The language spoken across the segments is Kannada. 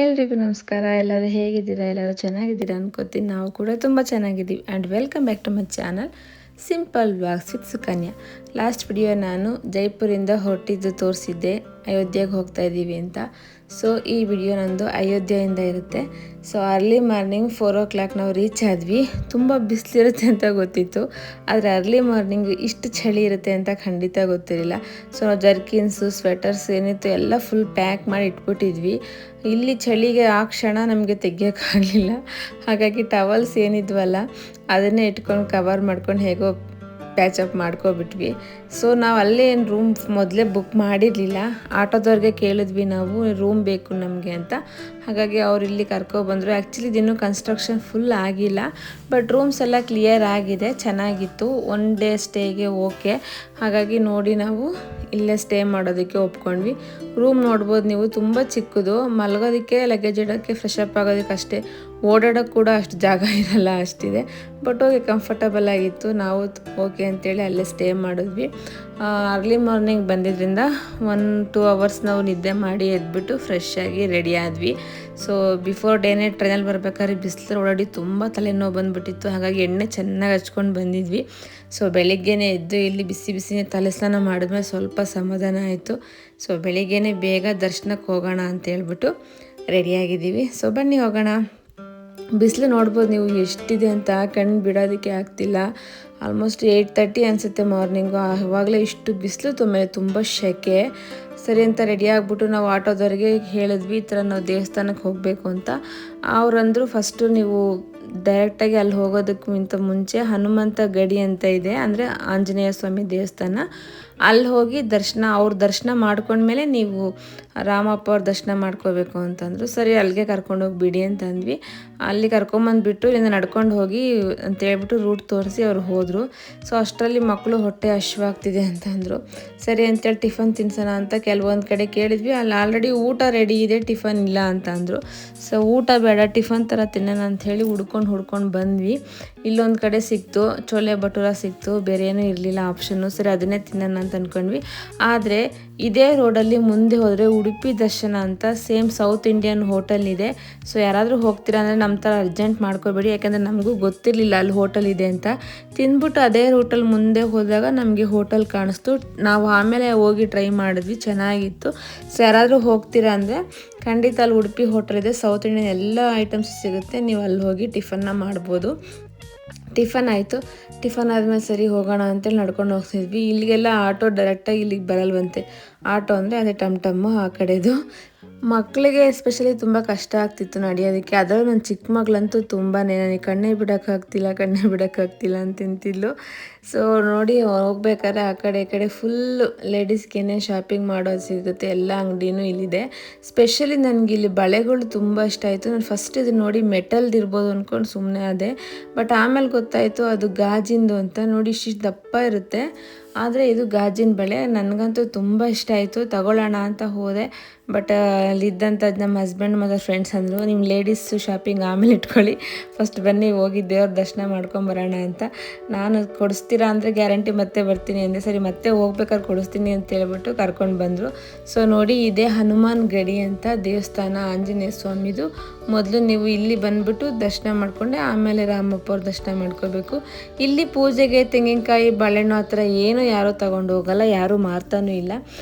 ಎಲ್ರಿಗೂ ನಮಸ್ಕಾರ. ಎಲ್ಲರೂ ಹೇಗಿದ್ದೀರಾ? ಎಲ್ಲರೂ ಚೆನ್ನಾಗಿದ್ದೀರಾ ಅನ್ಕೋತೀನಿ. ನಾವು ಕೂಡ ತುಂಬ ಚೆನ್ನಾಗಿದ್ದೀವಿ. And welcome back to my channel simple vlogs with Sukanya. Last video ನಾನು ಜೈಪುರಿಂದ ಹೊರಟಿದ್ದು ತೋರಿಸಿದ್ದೆ, ಅಯೋಧ್ಯೆಗೆ ಹೋಗ್ತಾ ಇದ್ದೀವಿ ಅಂತ. ಸೊ ಈ ವಿಡಿಯೋ ನಂದು ಅಯೋಧ್ಯೆಯಿಂದ ಇರುತ್ತೆ. ಸೊ ಅರ್ಲಿ ಮಾರ್ನಿಂಗ್ 4 o'clock ನಾವು ರೀಚ್ ಆದ್ವಿ. ತುಂಬ ಬಿಸಿಲಿರುತ್ತೆ ಅಂತ ಗೊತ್ತಿತ್ತು, ಆದರೆ ಅರ್ಲಿ ಮಾರ್ನಿಂಗ್ ಇಷ್ಟು ಚಳಿ ಇರುತ್ತೆ ಅಂತ ಖಂಡಿತ ಗೊತ್ತಿರಲಿಲ್ಲ. ಸೊ ನಾವು ಜರ್ಕಿನ್ಸು, ಸ್ವೆಟರ್ಸ್ ಏನಿತ್ತು ಎಲ್ಲ ಫುಲ್ ಪ್ಯಾಕ್ ಮಾಡಿ ಇಟ್ಬಿಟ್ಟಿದ್ವಿ. ಇಲ್ಲಿ ಚಳಿಗೆ ಆ ಕ್ಷಣ ನಮಗೆ ತೆಗಿಯೋಕ್ಕಾಗಲಿಲ್ಲ. ಹಾಗಾಗಿ ಟವಲ್ಸ್ ಏನಿದ್ವಲ್ಲ ಅದನ್ನೇ ಇಟ್ಕೊಂಡು ಕವರ್ ಮಾಡ್ಕೊಂಡು ಹೇಗೋ ಪ್ಯಾಚಪ್ ಮಾಡ್ಕೊಬಿಟ್ವಿ. ಸೊ ನಾವು ಅಲ್ಲೇ ಏನು ರೂಮ್ ಮೊದಲೇ ಬುಕ್ ಮಾಡಿರಲಿಲ್ಲ. ಆಟೋದವ್ರಿಗೆ ಕೇಳಿದ್ವಿ ನಾವು, ರೂಮ್ ಬೇಕು ನಮಗೆ ಅಂತ. ಹಾಗಾಗಿ ಅವ್ರು ಇಲ್ಲಿ ಕರ್ಕೊಬಂದರು. ಆ್ಯಕ್ಚುಲಿ ಇದಿನ್ನೂ ಕನ್ಸ್ಟ್ರಕ್ಷನ್ ಫುಲ್ ಆಗಿಲ್ಲ, ಬಟ್ ರೂಮ್ಸ್ ಎಲ್ಲ ಕ್ಲಿಯರ್ ಆಗಿದೆ, ಚೆನ್ನಾಗಿತ್ತು. 1 day ಸ್ಟೇಗೆ ಓಕೆ. ಹಾಗಾಗಿ ನೋಡಿ ನಾವು ಇಲ್ಲೇ ಸ್ಟೇ ಮಾಡೋದಕ್ಕೆ ಒಪ್ಕೊಂಡ್ವಿ. ರೂಮ್ ನೋಡ್ಬೋದು ನೀವು, ತುಂಬ ಚಿಕ್ಕದು. ಮಲಗೋದಕ್ಕೆ, ಲಗೇಜ್ ಇಡೋಕ್ಕೆ, ಫ್ರೆಶ್ ಅಪ್ ಆಗೋದಕ್ಕೆ ಅಷ್ಟೇ. ಓಡಾಡೋಕ್ಕೆ ಕೂಡ ಅಷ್ಟು ಜಾಗ ಇರಲ್ಲ, ಅಷ್ಟಿದೆ. ಬಟ್ ಹೋಗಿ ಕಂಫರ್ಟಬಲ್ ಆಗಿತ್ತು. ನಾವು ಓಕೆ ಅಂತೇಳಿ ಅಲ್ಲೇ ಸ್ಟೇ ಮಾಡಿದ್ವಿ. ಅರ್ಲಿ ಮಾರ್ನಿಂಗ್ ಬಂದಿದ್ದರಿಂದ 1-2 hours ನಾವು ನಿದ್ದೆ ಮಾಡಿ ಎದ್ಬಿಟ್ಟು ಫ್ರೆಶ್ ಆಗಿ ರೆಡಿ ಆದ್ವಿ. ಸೊ ಬಿಫೋರ್ ಡೇನೇ ಟ್ರೈನಲ್ಲಿ ಬರ್ಬೇಕಾದ್ರೆ ಬಿಸಿಲು ಓಡಾಡಿ ತುಂಬ ತಲೆನೋವು ಬಂದುಬಿಟ್ಟಿತ್ತು. ಹಾಗಾಗಿ ಎಣ್ಣೆ ಚೆನ್ನಾಗಿ ಹಚ್ಕೊಂಡು ಬಂದಿದ್ವಿ. ಸೊ ಬೆಳಿಗ್ಗೆನೇ ಎದ್ದು ಇಲ್ಲಿ ಬಿಸಿ ಬಿಸಿನೇ ತಲೆ ಸ್ನಾನ ಮಾಡಿದ್ಮೇಲೆ ಸ್ವಲ್ಪ ಸಮಾಧಾನ ಆಯಿತು. ಸೊ ಬೆಳಿಗ್ಗೆನೇ ಬೇಗ ದರ್ಶನಕ್ಕೆ ಹೋಗೋಣ ಅಂತ ಹೇಳ್ಬಿಟ್ಟು ರೆಡಿಯಾಗಿದ್ದೀವಿ. ಸೊ ಬನ್ನಿ ಹೋಗೋಣ. ಬಿಸಿಲು ನೋಡ್ಬೋದು ನೀವು ಎಷ್ಟಿದೆ ಅಂತ, ಕಣ್ಣು ಬಿಡೋದಕ್ಕೆ ಆಗ್ತಿಲ್ಲ. ಆಲ್ಮೋಸ್ಟ್ 8:30 ಅನಿಸುತ್ತೆ ಮಾರ್ನಿಂಗು. ಆವಾಗಲೇ ಇಷ್ಟು ಬಿಸಿಲು, ಮೇಲೆ ತುಂಬ ಸೆಕೆ. ಸರಿ ಅಂತ ರೆಡಿ ಆಗಿಬಿಟ್ಟು ನಾವು ಆಟೋದವ್ರಿಗೆ ಹೇಳಿದ್ವಿ, ಈ ಥರ ನಾವು ದೇವಸ್ಥಾನಕ್ಕೆ ಹೋಗಬೇಕು ಅಂತ. ಅವರಂದರು ಫಸ್ಟು ನೀವು ಡೈರೆಕ್ಟಾಗಿ ಅಲ್ಲಿ ಹೋಗೋದಕ್ಕಿಂತ ಮುಂಚೆ ಹನುಮಂತ ಗಡಿ ಅಂತ ಇದೆ, ಅಂದರೆ ಆಂಜನೇಯ ಸ್ವಾಮಿ ದೇವಸ್ಥಾನ, ಅಲ್ಲಿ ಹೋಗಿ ಅವ್ರ ದರ್ಶನ ಮಾಡ್ಕೊಂಡ್ಮೇಲೆ ನೀವು ರಾಮಪ್ಪ ಅವ್ರ ದರ್ಶನ ಮಾಡ್ಕೋಬೇಕು ಅಂತಂದರು. ಸರಿ ಅಲ್ಲಿಗೆ ಕರ್ಕೊಂಡೋಗಿ ಬಿಡಿ ಅಂತ ಅಂದ್ವಿ. ಅಲ್ಲಿ ಕರ್ಕೊಂಬಂದುಬಿಟ್ಟು ಇಲ್ಲಿಂದ ನಡ್ಕೊಂಡು ಹೋಗಿ ಅಂತೇಳ್ಬಿಟ್ಟು ರೂಟ್ ತೋರಿಸಿ ಅವ್ರು ಹೋದರು. ಸೊ ಅಷ್ಟರಲ್ಲಿ ಮಕ್ಕಳು ಹೊಟ್ಟೆ ಹಶ್ವಾಗ್ತಿದೆ ಅಂತ ಅಂದರು. ಸರಿ ಅಂತೇಳಿ ಟಿಫನ್ ತಿನ್ಸೋಣ ಅಂತ ಕೆಲವೊಂದು ಕಡೆ ಕೇಳಿದ್ವಿ. ಅಲ್ಲಿ ಆಲ್ರೆಡಿ ಊಟ ರೆಡಿ ಇದೆ, ಟಿಫನ್ ಇಲ್ಲ ಅಂತ ಅಂದರು. ಸೊ ಊಟ ಬೇಡ, ಟಿಫನ್ ಥರ ತಿನ್ನೋಣ ಅಂಥೇಳಿ ಹುಡ್ಕೊಂಡು ಬಂದ್ವಿ. ಇಲ್ಲೊಂದು ಕಡೆ ಸಿಕ್ತು, ಚೋಲೆ ಭಟೂರ ಸಿಕ್ತು, ಬೇರೆ ಏನೂ ಇರಲಿಲ್ಲ ಆಪ್ಷನ್ನು. ಸರಿ ಅದನ್ನೇ ತಿನ್ನೋಣ ಅಂತ ಅಂದ್ಕೊಂಡ್ವಿ. ಆದರೆ ಇದೇ ರೋಡಲ್ಲಿ ಮುಂದೆ ಹೋದರೆ ಉಡುಪಿ ದರ್ಶನ ಅಂತ ಸೇಮ್ ಸೌತ್ ಇಂಡಿಯನ್ ಹೋಟೆಲ್ ಇದೆ. ಸೊ ಯಾರಾದರೂ ಹೋಗ್ತೀರಾ ಅಂದರೆ ನಮ್ಮ ಥರ ಅರ್ಜೆಂಟ್ ಮಾಡ್ಕೋಬೇಡಿ, ಯಾಕಂದರೆ ನಮಗೂ ಗೊತ್ತಿರಲಿಲ್ಲ ಅಲ್ಲಿ ಹೋಟೆಲ್ ಇದೆ ಅಂತ. ತಿಂದ್ಬಿಟ್ಟು ಅದೇ ರೂಟಲ್ಲಿ ಮುಂದೆ ಹೋದಾಗ ನಮಗೆ ಹೋಟೆಲ್ ಕಾಣಿಸ್ತು. ನಾವು ಆಮೇಲೆ ಹೋಗಿ ಟ್ರೈ ಮಾಡಿದ್ವಿ, ಚೆನ್ನಾಗಿತ್ತು. ಸೊ ಯಾರಾದರೂ ಹೋಗ್ತೀರಾ ಅಂದರೆ ಖಂಡಿತ ಅಲ್ಲಿ ಉಡುಪಿ ಹೋಟೆಲ್ ಇದೆ, ಸೌತ್ ಇಂಡಿಯನ್ ಎಲ್ಲ ಐಟಮ್ಸ್ ಸಿಗುತ್ತೆ, ನೀವು ಅಲ್ಲಿ ಹೋಗಿ ಟಿಫನ್ನ ಮಾಡ್ಬೋದು. ಟಿಫನ್ ಆಯಿತು. ಟಿಫನ್ ಆದಮೇಲೆ ಸರಿ ಹೋಗೋಣ ಅಂತೇಳಿ ನಡ್ಕೊಂಡು ಹೋಗ್ತಿದ್ವಿ. ಇಲ್ಲಿಗೆಲ್ಲ ಆಟೋ ಡೈರೆಕ್ಟಾಗಿ ಇಲ್ಲಿಗೆ ಬರಲ್ವಂತೆ. ಆಟೋ ಅಂದರೆ ಅದೇ ಟಮ್ ಆ ಕಡೆದು. ಮಕ್ಕಳಿಗೆ ಎಸ್ಪೆಷಲಿ ತುಂಬ ಕಷ್ಟ ಆಗ್ತಿತ್ತು ನಡೆಯೋದಕ್ಕೆ. ಅದರಲ್ಲೂ ನನ್ನ ಚಿಕ್ಕ ಮಗಳಂತೂ ತುಂಬಾ, ನನಗೆ ಕಣ್ಣೇ ಬಿಡೋಕ್ಕಾಗ್ತಿಲ್ಲ ಅಂತಿಂತಿದ್ಲು. ಸೊ ನೋಡಿ ಹೋಗ್ಬೇಕಾದ್ರೆ ಆ ಕಡೆ ಈ ಕಡೆ ಫುಲ್ಲು ಲೇಡೀಸ್ಗೇನೆ ಶಾಪಿಂಗ್ ಮಾಡೋದು ಸಿಗುತ್ತೆ, ಎಲ್ಲ ಅಂಗಡಿನೂ ಇಲ್ಲಿದೆ. ಸ್ಪೆಷಲಿ ನನಗೆ ಇಲ್ಲಿ ಬಳೆಗಳು ತುಂಬ ಇಷ್ಟ ಆಯಿತು. ನಾನು ಫಸ್ಟ್ ಇದು ನೋಡಿ ಮೆಟಲ್ದು ಇರ್ಬೋದು ಅಂದ್ಕೊಂಡು ಸುಮ್ಮನೆ ಆದೆ. ಬಟ್ ಆಮೇಲೆ ಗೊತ್ತಾಯಿತು ಅದು ಗಾಜಿಂದು ಅಂತ. ನೋಡಿ ಇಷ್ಟು ದಪ್ಪ ಇರುತ್ತೆ, ಆದರೆ ಇದು ಗಾಜಿನ ಬಳೆ. ನನಗಂತೂ ತುಂಬ ಇಷ್ಟ ಆಯಿತು, ತಗೊಳ್ಳೋಣ ಅಂತ ಹೋದೆ. ಬಟ್ ಅಲ್ಲಿದ್ದಂಥ ನಮ್ಮ ಹಸ್ಬೆಂಡ್ ಮತ್ತು ಫ್ರೆಂಡ್ಸ್ ಅಂದರು, ನಿಮ್ಮ ಲೇಡೀಸು ಶಾಪಿಂಗ್ ಆಮೇಲೆ ಇಟ್ಕೊಳ್ಳಿ, ಫಸ್ಟ್ ಬನ್ನಿ ಹೋಗಿ ದೇವ್ರ ದರ್ಶನ ಮಾಡ್ಕೊಂಬರೋಣ ಅಂತ. ನಾನು ಕೊಡಿಸ್ತೀರಾ ಅಂದರೆ ಗ್ಯಾರಂಟಿ ಮತ್ತೆ ಬರ್ತೀನಿ ಅಂದೆ. ಸರಿ ಮತ್ತೆ ಹೋಗ್ಬೇಕಾದ್ರೆ ಕೊಡಿಸ್ತೀನಿ ಅಂತ ಹೇಳ್ಬಿಟ್ಟು ಕರ್ಕೊಂಡು ಬಂದರು. ಸೊ ನೋಡಿ ಇದೇ ಹನುಮಾನ್ ಗಡಿ ಅಂತ ದೇವಸ್ಥಾನ, ಆಂಜನೇಯ ಸ್ವಾಮಿದು. ಮೊದಲು ನೀವು ಇಲ್ಲಿ ಬಂದುಬಿಟ್ಟು ದರ್ಶನ ಮಾಡಿಕೊಂಡೆ ಆಮೇಲೆ ರಾಮಪ್ಪ ಅವ್ರ ದರ್ಶನ ಮಾಡ್ಕೋಬೇಕು. ಇಲ್ಲಿ ಪೂಜೆಗೆ ತೆಂಗಿನಕಾಯಿ, ಬಾಳೆಹಣ್ಣು ಆ ಥರ ಏನೂ ಯಾರೂ ತೊಗೊಂಡು ಹೋಗಲ್ಲ, ಯಾರೂ ಮಾರ್ತಾನೂ ಇಲ್ಲ.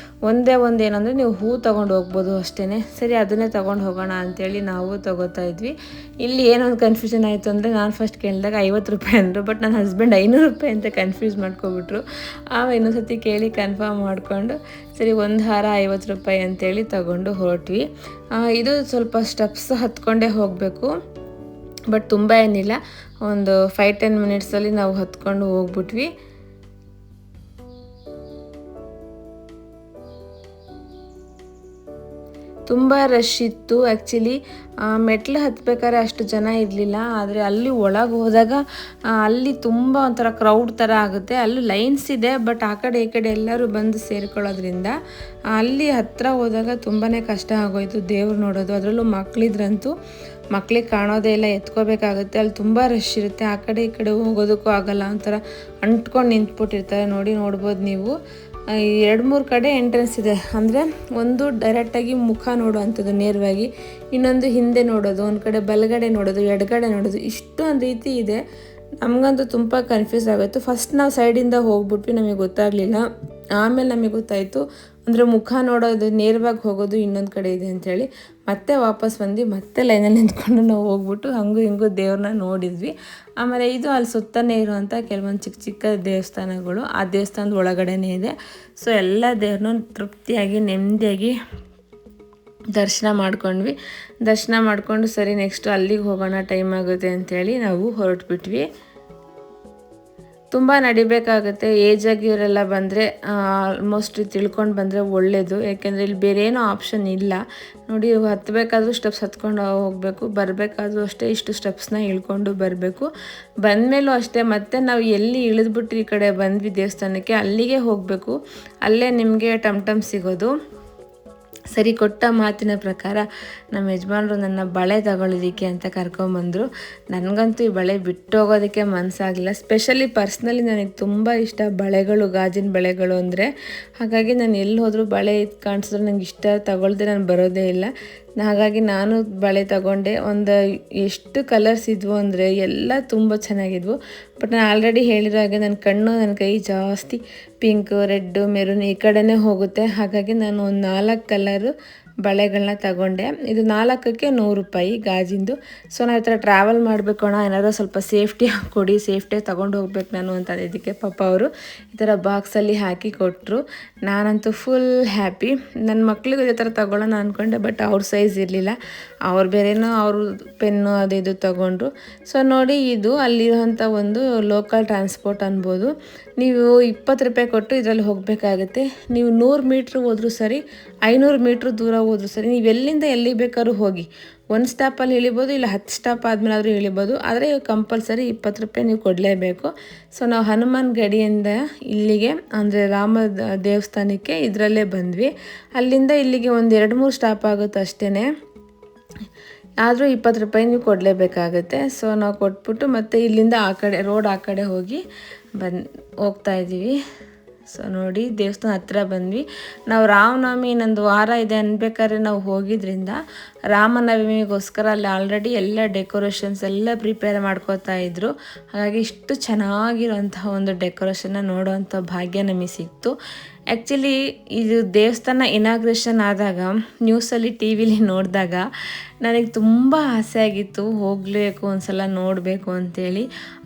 ಒಂದೇ ಒಂದು ಏನಂದರೆ ನೀವು ಹೂ ತೊಗೊಂಡು ಹೋಗ್ಬೋದು ಅಷ್ಟೇ. ಸರಿ ಅದನ್ನೇ ತೊಗೊಂಡು ಹೋಗೋಣ ಅಂಥೇಳಿ ನಾವು ತೊಗೋತಾ ಇದ್ವಿ. ಇಲ್ಲಿ ಏನೊಂದು ಕನ್ಫ್ಯೂಷನ್ ಆಯಿತು ಅಂದರೆ, ನಾನು ಫಸ್ಟ್ ಕೇಳಿದಾಗ 50 ರೂಪಾಯಿ ಅಂದರು, ಬಟ್ ನನ್ನ ಹಸ್ಬೆಂಡ್ 500 ರೂಪಾಯಿ ಅಂತ ಕನ್ಫ್ಯೂಸ್ ಮಾಡ್ಕೊಬಿಟ್ರು. ಇನ್ನೊಂದು ಸತಿ ಕೇಳಿ ಕನ್ಫರ್ಮ್ ಮಾಡಿಕೊಂಡು ಸರಿ ಒಂದು ಹಾರ 50 ರೂಪಾಯಿ ಅಂತೇಳಿ ತಗೊಂಡು ಹೊರಟ್ವಿ. ಇದು ಸ್ವಲ್ಪ ಸ್ಟೆಪ್ಸ್ ಹತ್ಕೊಂಡೇ ಹೋಗಬೇಕು, ಬಟ್ ತುಂಬ ಏನಿಲ್ಲ, ಒಂದು 5-10 ಮಿನಿಟ್ಸಲ್ಲಿ ನಾವು ಹತ್ಕೊಂಡು ಹೋಗ್ಬಿಟ್ವಿ. ತುಂಬ ರಶ್ ಇತ್ತು. ಆ್ಯಕ್ಚುಲಿ ಮೆಟ್ಲು ಹತ್ಬೇಕಾದ್ರೆ ಅಷ್ಟು ಜನ ಇರಲಿಲ್ಲ, ಆದರೆ ಅಲ್ಲಿ ಒಳಗೆ ಹೋದಾಗ ಅಲ್ಲಿ ತುಂಬ ಒಂಥರ ಕ್ರೌಡ್ ಥರ ಆಗುತ್ತೆ. ಅಲ್ಲಿ ಲೈನ್ಸ್ ಇದೆ, ಬಟ್ ಆ ಕಡೆ ಈ ಕಡೆ ಎಲ್ಲರೂ ಬಂದು ಸೇರ್ಕೊಳ್ಳೋದ್ರಿಂದ ಅಲ್ಲಿ ಹತ್ತಿರ ಹೋದಾಗ ತುಂಬಾ ಕಷ್ಟ ಆಗೋಯ್ತು ದೇವ್ರು ನೋಡೋದು. ಅದರಲ್ಲೂ ಮಕ್ಕಳಿದ್ರಂತೂ ಮಕ್ಳಿಗೆ ಕಾಣೋದೇ ಇಲ್ಲ, ಎತ್ಕೋಬೇಕಾಗುತ್ತೆ. ಅಲ್ಲಿ ತುಂಬ ರಶ್ ಇರುತ್ತೆ, ಆ ಕಡೆ ಈ ಕಡೆ ಹೋಗೋದಕ್ಕೂ ಆಗಲ್ಲ, ಒಂಥರ ಅಂಟ್ಕೊಂಡು ನಿಂತ್ಬಿಟ್ಟಿರ್ತಾರೆ. ನೋಡ್ಬೋದು ನೀವು. 2-3 ಕಡೆ ಎಂಟ್ರೆನ್ಸ್ ಇದೆ. ಅಂದರೆ ಒಂದು ಡೈರೆಕ್ಟಾಗಿ ಮುಖ ನೋಡೋವಂಥದ್ದು ನೇರವಾಗಿ, ಇನ್ನೊಂದು ಹಿಂದೆ ನೋಡೋದು, ಒಂದು ಕಡೆ ಬಲಗಡೆ ನೋಡೋದು, ಎಡಗಡೆ ನೋಡೋದು, ಇಷ್ಟೊಂದು ರೀತಿ ಇದೆ. ನಮಗಂತೂ ತುಂಬ ಕನ್ಫ್ಯೂಸ್ ಆಗೋಯ್ತು. ಫಸ್ಟ್ ನಾವು ಸೈಡಿಂದ ಹೋಗ್ಬಿಟ್ವಿ, ನಮಗೆ ಗೊತ್ತಾಗಲಿಲ್ಲ. ಆಮೇಲೆ ನಮಗೆ ಗೊತ್ತಾಯಿತು, ಅಂದರೆ ಮುಖ ನೋಡೋದು ನೇರವಾಗಿ ಹೋಗೋದು ಇನ್ನೊಂದು ಕಡೆ ಇದೆ ಅಂಥೇಳಿ. ಮತ್ತೆ ವಾಪಸ್ ಬಂದು ಮತ್ತೆ ಲೈನಲ್ಲಿ ನಿಂತ್ಕೊಂಡು ನಾವು ಹೋಗ್ಬಿಟ್ಟು ಹಂಗೂ ಹಿಂಗೂ ದೇವ್ರನ್ನ ನೋಡಿದ್ವಿ. ಆಮೇಲೆ ಇದು ಅಲ್ಲಿ ಸುತ್ತನೇ ಇರುವಂಥ ಕೆಲವೊಂದು ಚಿಕ್ಕ ಚಿಕ್ಕ ದೇವಸ್ಥಾನಗಳು, ಆ ದೇವಸ್ಥಾನದ ಒಳಗಡೆನೇ ಇದೆ. ಸೊ ಎಲ್ಲ ದೇವ್ರನ್ನೂ ತೃಪ್ತಿಯಾಗಿ ನೆಮ್ಮದಿಯಾಗಿ ದರ್ಶನ ಮಾಡ್ಕೊಂಡ್ವಿ. ದರ್ಶನ ಮಾಡಿಕೊಂಡು ಸರಿ ನೆಕ್ಸ್ಟು ಅಲ್ಲಿಗೆ ಹೋಗೋಣ, ಟೈಮ್ ಆಗುತ್ತೆ ಅಂಥೇಳಿ ನಾವು ಹೊರಟ್ಬಿಟ್ವಿ. ತುಂಬ ನಡಿಬೇಕಾಗುತ್ತೆ. ಏಜ್ ಆಗಿಯವರೆಲ್ಲ ಬಂದರೆ ಆಲ್ಮೋಸ್ಟ್ ತಿಳ್ಕೊಂಡು ಬಂದರೆ ಒಳ್ಳೆಯದು, ಯಾಕೆಂದರೆ ಇಲ್ಲಿ ಬೇರೆ ಏನೋ ಆಪ್ಷನ್ ಇಲ್ಲ. ನೋಡಿ, ಹತ್ತಬೇಕಾದ್ರೂ ಸ್ಟೆಪ್ಸ್ ಹತ್ಕೊಂಡು ಹೋಗಬೇಕು, ಬರಬೇಕಾದ್ರೂ ಅಷ್ಟೇ ಇಷ್ಟು ಸ್ಟೆಪ್ಸ್ನ ಇಳ್ಕೊಂಡು ಬರಬೇಕು. ಬಂದಮೇಲೂ ಅಷ್ಟೇ, ಮತ್ತೆ ನಾವು ಎಲ್ಲಿ ಇಳಿದ್ಬಿಟ್ಟು ಈ ಕಡೆ ಬಂದ್ವಿ ದೇವಸ್ಥಾನಕ್ಕೆ, ಅಲ್ಲಿಗೆ ಹೋಗಬೇಕು. ಅಲ್ಲೇ ನಿಮಗೆ ಟಮ್ ಸಿಗೋದು. ಸರಿ, ಕೊಟ್ಟ ಮಾತಿನ ಪ್ರಕಾರ ನಮ್ಮ ಯಜಮಾನರು ನನ್ನ ಬಳೆ ತಗೊಳ್ಳೋದಕ್ಕೆ ಅಂತ ಕರ್ಕೊಂಬಂದರು. ನನಗಂತೂ ಈ ಬಳೆ ಬಿಟ್ಟು ಹೋಗೋದಕ್ಕೆ ಮನಸ್ಸಾಗಲಿಲ್ಲ. ಸ್ಪೆಷಲಿ ಪರ್ಸ್ನಲಿ ನನಗೆ ತುಂಬ ಇಷ್ಟ ಬಳೆಗಳು, ಗಾಜಿನ ಬಳೆಗಳು ಅಂದರೆ. ಹಾಗಾಗಿ ನಾನು ಎಲ್ಲಿ ಹೋದರೂ ಬಳೆ ಕಾಣಿಸಿದ್ರು ನನಗೆ ಇಷ್ಟ, ತಗೊಳ್ದೆ ನಾನು ಬರೋದೇ ಇಲ್ಲ. ಹಾಗಾಗಿ ನಾನು ಬಳೆ ತಗೊಂಡೆ. ಒಂದು ಎಷ್ಟು ಕಲರ್ಸ್ ಇದ್ವು ಅಂದರೆ ಎಲ್ಲ ತುಂಬ ಚೆನ್ನಾಗಿದ್ವು. ಬಟ್ ನಾನು ಆಲ್ರೆಡಿ ಹೇಳಿರೋ ಹಾಗೆ ನನ್ನ ಕೈ ಜಾಸ್ತಿ ಪಿಂಕು, ರೆಡ್ಡು, ಮೆರೂನ್ ಈ ಕಡೆನೇ ಹೋಗುತ್ತೆ. ಹಾಗಾಗಿ ನಾನು ಒಂದು 4 ಕಲರು ಬಳೆಗಳನ್ನ ತಗೊಂಡೆ. ಇದು 4ಕ್ಕೆ 100 ರೂಪಾಯಿ ಗಾಜಿಂದು. ಸೊ ನಾವು ಈ ಥರ ಟ್ರಾವೆಲ್ ಮಾಡಬೇಕು ಅಣ್ಣ, ಏನಾದರೂ ಸ್ವಲ್ಪ ಸೇಫ್ಟಿ ಕೊಡಿ, ಸೇಫ್ಟಿಯಾಗಿ ತೊಗೊಂಡು ಹೋಗ್ಬೇಕು ನಾನು ಅಂತ. ಇದಕ್ಕೆ ಪಾಪ ಅವರು ಈ ಥರ ಬಾಕ್ಸಲ್ಲಿ ಹಾಕಿ ಕೊಟ್ಟರು. ನಾನಂತೂ ಫುಲ್ ಹ್ಯಾಪಿ. ನನ್ನ ಮಕ್ಳಿಗೂ ಇದೇ ಥರ ತೊಗೊಳ್ಳೋಣ ಅಂದ್ಕೊಂಡೆ, ಬಟ್ ಅವ್ರ ಸೈಜ್ ಇರಲಿಲ್ಲ. ಅವ್ರು ಬೇರೆನೋ ಅವರು ಪೆನ್ನು ಅದು ಇದು ತೊಗೊಂಡ್ರು. ಸೊ ನೋಡಿ, ಇದು ಅಲ್ಲಿರುವಂಥ ಒಂದು ಲೋಕಲ್ ಟ್ರಾನ್ಸ್ಪೋರ್ಟ್ ಅನ್ಬೋದು. ನೀವು 20 ರೂಪಾಯಿ ಕೊಟ್ಟು ಇದರಲ್ಲಿ ಹೋಗಬೇಕಾಗುತ್ತೆ. ನೀವು 100 ಮೀಟ್ರ್ ಹೋದರೂ ಸರಿ, 500 ಮೀಟ್ರ್ ದೂರ ಹೋದರೂ ಸರಿ, ನೀವು ಎಲ್ಲಿಂದ ಎಲ್ಲಿಗೆ ಬೇಕಾದ್ರೂ ಹೋಗಿ. 1 ಸ್ಟಾಪಲ್ಲಿ ಇಳಿಬೋದು, ಇಲ್ಲ 10 ಸ್ಟಾಪ್ ಆದಮೇಲೆ ಆದರೂ ಇಳಿಬೋದು. ಆದರೆ ಕಂಪಲ್ಸರಿ 20 ರೂಪಾಯಿ ನೀವು ಕೊಡಲೇಬೇಕು. ಸೊ ನಾವು ಹನುಮಾನ್ ಗಡಿಯಿಂದ ಇಲ್ಲಿಗೆ, ಅಂದರೆ ರಾಮ ದೇವಸ್ಥಾನಕ್ಕೆ ಇದರಲ್ಲೇ ಬಂದ್ವಿ. ಅಲ್ಲಿಂದ ಇಲ್ಲಿಗೆ ಒಂದು 2-3 ಸ್ಟಾಪ್ ಆಗುತ್ತೆ ಅಷ್ಟೇ. ಆದರೂ 20 ರೂಪಾಯಿ ನೀವು ಕೊಡಲೇಬೇಕಾಗುತ್ತೆ. ಸೊ ನಾವು ಕೊಟ್ಬಿಟ್ಟು ಮತ್ತೆ ಇಲ್ಲಿಂದ ಆ ಕಡೆ ರೋಡ್ ಆ ಕಡೆ ಹೋಗಿ ಹೋಗ್ತಾ ಇದ್ದೀವಿ. ಸೊ ನೋಡಿ, ದೇವಸ್ಥಾನ ಹತ್ರ ಬಂದ್ವಿ. ನಾವು ರಾಮನವಮಿ ಇನ್ನೊಂದು ವಾರ ಇದೆ ಅನ್ಬೇಕಾದ್ರೆ ನಾವು ಹೋಗಿದ್ರಿಂದ ರಾಮನವಮಿಗೋಸ್ಕರ ಅಲ್ಲಿ ಆಲ್ರೆಡಿ ಎಲ್ಲ ಡೆಕೋರೇಷನ್ಸ್ ಎಲ್ಲ ಪ್ರಿಪೇರ್ ಮಾಡ್ಕೋತಾ ಇದ್ರು. ಹಾಗಾಗಿ ಇಷ್ಟು ಚೆನ್ನಾಗಿರೋಂತಹ ಒಂದು ಡೆಕೋರೇಷನ್ನ ನೋಡೋವಂಥ ಭಾಗ್ಯ ನಮಗೆ ಸಿಕ್ತು. ಆ್ಯಕ್ಚುಲಿ ಇದು ದೇವಸ್ಥಾನ ಇನಾಗ್ರೇಷನ್ ಆದಾಗ ನ್ಯೂಸಲ್ಲಿ ಟಿ ವಿಲಿ ನೋಡಿದಾಗ ನನಗೆ ತುಂಬ ಆಸೆ ಆಗಿತ್ತು, ಹೋಗಲೇಬೇಕು ಒಂದ್ಸಲ ನೋಡಬೇಕು ಅಂತೇಳಿ.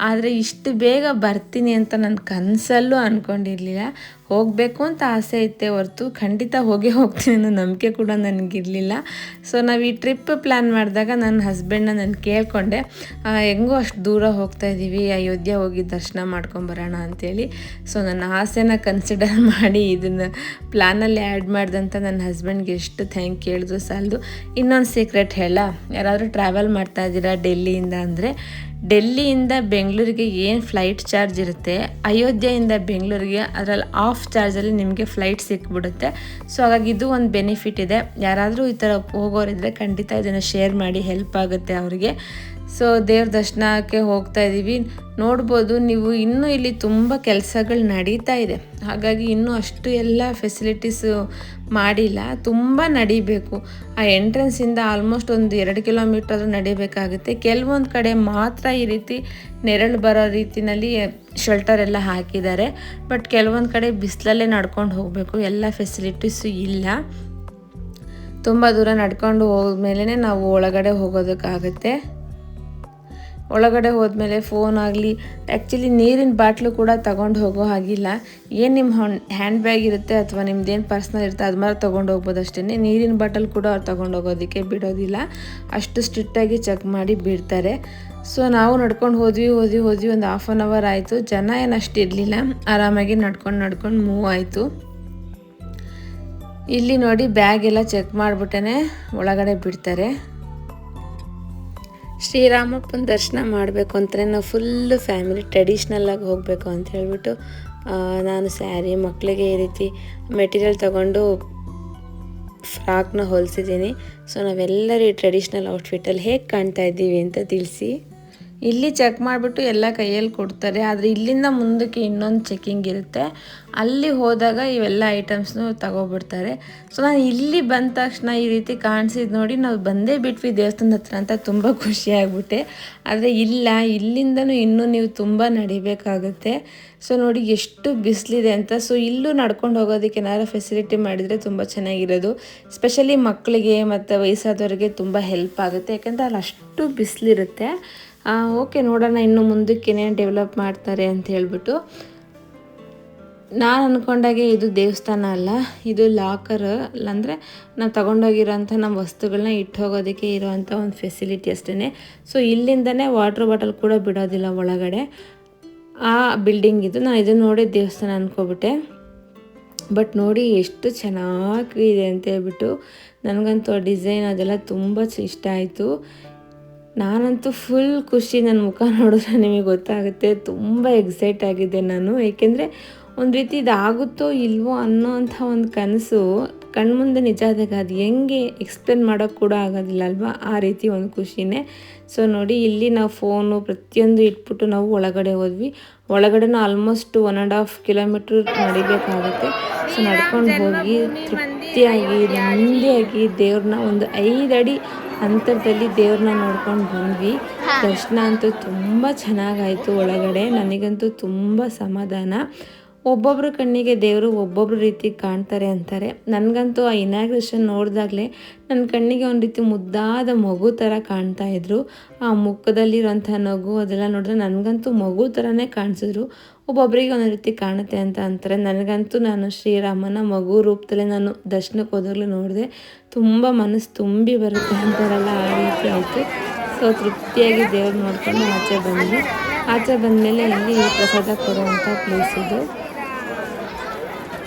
ಆದರೆ ಇಷ್ಟು ಬೇಗ ಬರ್ತೀನಿ ಅಂತ ನನ್ನ ಕನಸಲ್ಲೂ ಅಂದ್ಕೊಂಡಿರಲಿಲ್ಲ. ಹೋಗಬೇಕು ಅಂತ ಆಸೆ ಇತ್ತೆ ಹೊರತು ಖಂಡಿತ ಹೋಗ್ತೀನಿ ಅನ್ನೋ ನಂಬಿಕೆ ಕೂಡ ನನಗಿರಲಿಲ್ಲ. ಸೊ ನಾವು ಈ ಟ್ರಿಪ್ ಪ್ಲ್ಯಾನ್ ಮಾಡಿದಾಗ ನನ್ನ ಹಸ್ಬೆಂಡ್ನ ನಾನು ಕೇಳಿಕೊಂಡೆ, ಹೆಂಗೋ ಅಷ್ಟು ದೂರ ಹೋಗ್ತಾ ಇದ್ದೀವಿ, ಅಯೋಧ್ಯೆ ಹೋಗಿ ದರ್ಶನ ಮಾಡ್ಕೊಂಬರೋಣ ಅಂಥೇಳಿ. ಸೊ ನನ್ನ ಆಸೆನ ಕನ್ಸಿಡರ್ ಮಾಡಿ ಇದನ್ನು ಪ್ಲ್ಯಾನಲ್ಲಿ ಆ್ಯಡ್ ಮಾಡಿದಂಥ ನನ್ನ ಹಸ್ಬೆಂಡ್ಗೆ ಎಷ್ಟು ಥ್ಯಾಂಕ್ ಹೇಳಿದ್ರು ಸಾಲದು. ಇನ್ನೊಂದು ಸೀಕ್ರೆಟ್ ಹೇಳ, ಯಾರಾದರೂ ಟ್ರಾವೆಲ್ ಮಾಡ್ತಾ ಇದ್ದೀರಾ ಡೆಲ್ಲಿಯಿಂದ ಅಂದರೆ, ಡೆಲ್ಲಿಯಿಂದ ಬೆಂಗಳೂರಿಗೆ ಏನು ಫ್ಲೈಟ್ ಚಾರ್ಜ್ ಇರುತ್ತೆ, ಅಯೋಧ್ಯೆಯಿಂದ ಬೆಂಗಳೂರಿಗೆ ಅದರಲ್ಲಿ ಆಫ್ ಚಾರ್ಜಲ್ಲಿ ನಿಮಗೆ ಫ್ಲೈಟ್ ಸಿಕ್ಬಿಡುತ್ತೆ. ಸೊ ಹಾಗಾಗಿ ಇದು ಒಂದು ಬೆನಿಫಿಟ್ ಇದೆ. ಯಾರಾದರೂ ಈ ಥರ ಹೋಗೋರಿದ್ರೆ ಖಂಡಿತ ಇದನ್ನು ಶೇರ್ ಮಾಡಿ, ಹೆಲ್ಪ್ ಆಗುತ್ತೆ ಅವರಿಗೆ. ಸೊ ದೇವ್ರ ದರ್ಶನಕ್ಕೆ ಹೋಗ್ತಾ ಇದ್ದೀವಿ. ನೋಡ್ಬೋದು ನೀವು, ಇನ್ನೂ ಇಲ್ಲಿ ತುಂಬ ಕೆಲಸಗಳು ನಡೀತಾ ಇದೆ. ಹಾಗಾಗಿ ಇನ್ನೂ ಅಷ್ಟು ಎಲ್ಲ ಫೆಸಿಲಿಟೀಸು ಮಾಡಿಲ್ಲ, ತುಂಬ ನಡಿಬೇಕು. ಆ ಎಂಟ್ರೆನ್ಸಿಂದ ಆಲ್ಮೋಸ್ಟ್ ಒಂದು 2 ಕಿಲೋಮೀಟರ್ ನಡಿಬೇಕಾಗುತ್ತೆ. ಕೆಲವೊಂದು ಕಡೆ ಮಾತ್ರ ಈ ರೀತಿ ನೆರಳು ಬರೋ ರೀತಿಯಲ್ಲಿ ಶೆಲ್ಟರ್ ಎಲ್ಲ ಹಾಕಿದ್ದಾರೆ. ಬಟ್ ಕೆಲವೊಂದು ಕಡೆ ಬಿಸಿಲಲ್ಲೇ ನಡ್ಕೊಂಡು ಹೋಗಬೇಕು, ಎಲ್ಲ ಫೆಸಿಲಿಟೀಸು ಇಲ್ಲ. ತುಂಬ ದೂರ ನಡ್ಕೊಂಡು ಹೋದ್ಮೇಲೆ ನಾವು ಒಳಗಡೆ ಹೋಗೋದಕ್ಕಾಗುತ್ತೆ. ಒಳಗಡೆ ಹೋದ್ಮೇಲೆ ಫೋನ್ ಆಗಲಿ, ಆ್ಯಕ್ಚುಲಿ ನೀರಿನ ಬಾಟ್ಲು ಕೂಡ ತಗೊಂಡು ಹೋಗೋ ಹಾಗಿಲ್ಲ. ಏನು ನಿಮ್ಮ ಹ್ಯಾಂಡ್ ಬ್ಯಾಗ್ ಇರುತ್ತೆ ಅಥವಾ ನಿಮ್ದೇನು ಪರ್ಸ್ನಲ್ ಇರುತ್ತೆ ಅದು ಮಾತ್ರ ತೊಗೊಂಡು ಹೋಗ್ಬೋದು ಅಷ್ಟೇ. ನೀರಿನ ಬಾಟಲ್ ಕೂಡ ಅವ್ರು ತೊಗೊಂಡು ಹೋಗೋದಕ್ಕೆ ಬಿಡೋದಿಲ್ಲ, ಅಷ್ಟು ಸ್ಟ್ರಿಕ್ಟಾಗಿ ಚೆಕ್ ಮಾಡಿ ಬಿಡ್ತಾರೆ. ಸೊ ನಾವು ನಡ್ಕೊಂಡು ಹೋದ್ವಿ ಒಂದು 1/2 ಅವರ್ ಆಯಿತು. ಜನ ಏನು ಅಷ್ಟು ಇರಲಿಲ್ಲ, ಆರಾಮಾಗಿ ನಡ್ಕೊಂಡು ಮೂವ್ ಆಯಿತು. ಇಲ್ಲಿ ನೋಡಿ ಬ್ಯಾಗ್ ಎಲ್ಲ ಚೆಕ್ ಮಾಡಿಬಿಟ್ಟೇ ಒಳಗಡೆ ಬಿಡ್ತಾರೆ. ಶ್ರೀರಾಮಪ್ಪನ ದರ್ಶನ ಮಾಡಬೇಕು ಅಂತಲೇ ನಾವು ಫುಲ್ಲು ಫ್ಯಾಮಿಲಿ ಟ್ರೆಡಿಷ್ನಲ್ಲಾಗಿ ಹೋಗಬೇಕು ಅಂತ ಹೇಳ್ಬಿಟ್ಟು ನಾನು ಸ್ಯಾರಿ ಮಕ್ಕಳಿಗೆ ಈ ರೀತಿ ಮೆಟೀರಿಯಲ್ ತೊಗೊಂಡು ಫ್ರಾಕ್ನ ಹೊಲಿಸಿದ್ದೀನಿ. ಸೊ ನಾವೆಲ್ಲರೂ ಈ ಟ್ರೆಡಿಷ್ನಲ್ ಔಟ್ಫಿಟ್ಟಲ್ಲಿ ಹೇಗೆ ಕಾಣ್ತಾ ಇದ್ದೀವಿ ಅಂತ ತಿಳಿಸಿ. ಇಲ್ಲಿ ಚೆಕ್ ಮಾಡಿಬಿಟ್ಟು ಎಲ್ಲ ಕೈಯಲ್ಲಿ ಕೊಡ್ತಾರೆ, ಆದರೆ ಇಲ್ಲಿಂದ ಮುಂದಕ್ಕೆ ಇನ್ನೊಂದು ಚೆಕಿಂಗ್ ಇರುತ್ತೆ. ಅಲ್ಲಿ ಹೋದಾಗ ಇವೆಲ್ಲ ಐಟಮ್ಸ್ನು ತಗೊಬಿಡ್ತಾರೆ. ಸೊ ನಾನು ಇಲ್ಲಿ ಬಂದ ತಕ್ಷಣ ಈ ರೀತಿ ಕಾಣಿಸಿದ್ದು ನೋಡಿ ನಾವು ಬಂದೇ ಬಿಟ್ವಿ ದೇವಸ್ಥಾನದ ಹತ್ರ ಅಂತ ತುಂಬ ಖುಷಿಯಾಗ್ಬಿಟ್ಟೆ. ಆದರೆ ಇಲ್ಲ, ಇಲ್ಲಿಂದನೂ ಇನ್ನೂ ನೀವು ತುಂಬ ನಡಿಬೇಕಾಗುತ್ತೆ. ಸೊ ನೋಡಿ ಎಷ್ಟು ಬಿಸಿಲಿದೆ ಅಂತ. ಸೊ ಇಲ್ಲೂ ನಡ್ಕೊಂಡು ಹೋಗೋದಕ್ಕೆ ಏನಾದ್ರು ಫೆಸಿಲಿಟಿ ಮಾಡಿದರೆ ತುಂಬ ಚೆನ್ನಾಗಿರೋದು. ಸ್ಪೆಷಲಿ ಮಕ್ಕಳಿಗೆ ಮತ್ತು ವಯಸ್ಸಾದವ್ರಿಗೆ ತುಂಬ ಹೆಲ್ಪ್ ಆಗುತ್ತೆ, ಯಾಕೆಂದರೆ ಅಲ್ಲಿ ಅಷ್ಟು ಬಿಸಿಲಿರುತ್ತೆ. ಓಕೆ, ನೋಡೋಣ ಇನ್ನು ಮುಂದಕ್ಕೆ ಏನೇನು ಡೆವಲಪ್ ಮಾಡ್ತಾರೆ ಅಂತ ಹೇಳ್ಬಿಟ್ಟು. ನಾನು ಅಂದ್ಕೊಂಡಾಗೆ ಇದು ದೇವಸ್ಥಾನ ಅಲ್ಲ, ಇದು ಲಾಕರ್, ಅಂದರೆ ನಾವು ತೊಗೊಂಡೋಗಿರೋಂಥ ನಮ್ಮ ವಸ್ತುಗಳನ್ನ ಇಟ್ಟು ಹೋಗೋದಕ್ಕೆ ಇರೋವಂಥ ಒಂದು ಫೆಸಿಲಿಟಿ ಅಷ್ಟೇ. ಸೊ ಇಲ್ಲಿಂದನೇ ವಾಟ್ರ್ ಬಾಟಲ್ ಕೂಡ ಬಿಡೋದಿಲ್ಲ ಒಳಗಡೆ. ಆ ಬಿಲ್ಡಿಂಗ್ ಇದು, ನಾನು ಇದನ್ನು ನೋಡಿ ದೇವಸ್ಥಾನ ಅಂದ್ಕೊಬಿಟ್ಟೆ. ಬಟ್ ನೋಡಿ ಎಷ್ಟು ಚೆನ್ನಾಗಿದೆ ಅಂತ ಹೇಳ್ಬಿಟ್ಟು ನನಗಂತೂ ಆ ಡಿಸೈನ್ ಅದೆಲ್ಲ ತುಂಬ ಇಷ್ಟ ಆಯಿತು. ನಾನಂತೂ ಫುಲ್ ಖುಷಿ, ನನ್ನ ಮುಖ ನೋಡಿದ್ರೆ ನಿಮಗೆ ಗೊತ್ತಾಗುತ್ತೆ, ತುಂಬ ಎಕ್ಸೈಟ್ ಆಗಿದೆ ನಾನು. ಏಕೆಂದರೆ ಒಂದು ರೀತಿ ಇದಾಗುತ್ತೋ ಇಲ್ವೋ ಅನ್ನೋಂಥ ಒಂದು ಕನಸು ಕಣ್ಮುಂದೆ ನಿಜ ಆದಾಗ ಅದು ಹೆಂಗೆ ಎಕ್ಸ್ಪ್ಲೇನ್ ಮಾಡೋಕ್ಕೆ ಕೂಡ ಆಗೋದಿಲ್ಲ ಅಲ್ವಾ, ಆ ರೀತಿ ಒಂದು ಖುಷಿನೇ. ಸೊ ನೋಡಿ ಇಲ್ಲಿ ನಾವು ಫೋನು ಪ್ರತಿಯೊಂದು ಇಟ್ಬಿಟ್ಟು ನಾವು ಒಳಗಡೆ ಹೋದ್ವಿ. ಒಳಗಡೆನೂ ಆಲ್ಮೋಸ್ಟ್ 1.5 ಕಿಲೋಮೀಟ್ರ್ ನಡಿಬೇಕಾಗುತ್ತೆ. ಸೊ ನಡ್ಕೊಂಡು ಹೋಗಿ ತೃಪ್ತಿಯಾಗಿ ನೆಮ್ಮದಿಯಾಗಿ ದೇವ್ರನ್ನ ಒಂದು 5 ಅಡಿ ಅಂತರದಲ್ಲಿ ದೇವ್ರನ್ನ ನೋಡ್ಕೊಂಡು ಬಂದ್ವಿ. ದರ್ಶನ ಅಂತೂ ತುಂಬ ಚೆನ್ನಾಗಾಯಿತು ಒಳಗಡೆ. ನನಗಂತೂ ತುಂಬ ಸಮಾಧಾನ. ಒಬ್ಬೊಬ್ಬರ ಕಣ್ಣಿಗೆ ದೇವರು ಒಬ್ಬೊಬ್ಬರು ರೀತಿ ಕಾಣ್ತಾರೆ ಅಂತಾರೆ. ನನಗಂತೂ ಆ ಇನಾಗ್ರೇಷನ್ ನೋಡಿದಾಗಲೇ ನನ್ನ ಕಣ್ಣಿಗೆ ಒಂದು ರೀತಿ ಮುದ್ದಾದ ಮಗು ಥರ ಕಾಣ್ತಾಯಿದ್ರು. ಆ ಮುಖದಲ್ಲಿರೋಂಥ ನಗು ಅದೆಲ್ಲ ನೋಡಿದ್ರೆ ನನಗಂತೂ ಮಗು ಥರನೇ ಕಾಣಿಸಿದ್ರು. ಒಬ್ಬೊಬ್ಬರಿಗೆ ಒಂದೊಂದು ರೀತಿ ಕಾಣುತ್ತೆ ಅಂತ ಅಂತಾರೆ. ನನಗಂತೂ ನಾನು ಶ್ರೀರಾಮನ ಮಗು ರೂಪದಲ್ಲೇ ನಾನು ದರ್ಶನಕ್ಕೆ ಹೋದಾಗಲೂ ನೋಡಿದೆ. ತುಂಬ ಮನಸ್ಸು ತುಂಬಿ ಬರುತ್ತೆ ಅಂತಾರಲ್ಲ, ಆ ರೀತಿ ಆಯಿತು. ಸೊ ತೃಪ್ತಿಯಾಗಿ ದೇವ್ರು ನೋಡ್ಕೊಂಡು ಆಚೆ ಬಂದ್ವಿ. ಆಚೆ ಬಂದಮೇಲೆ ಇಲ್ಲಿ ಪ್ರಸಾದ ಕೊಡುವಂಥ ಪ್ಲೇಸ್ ಇದು.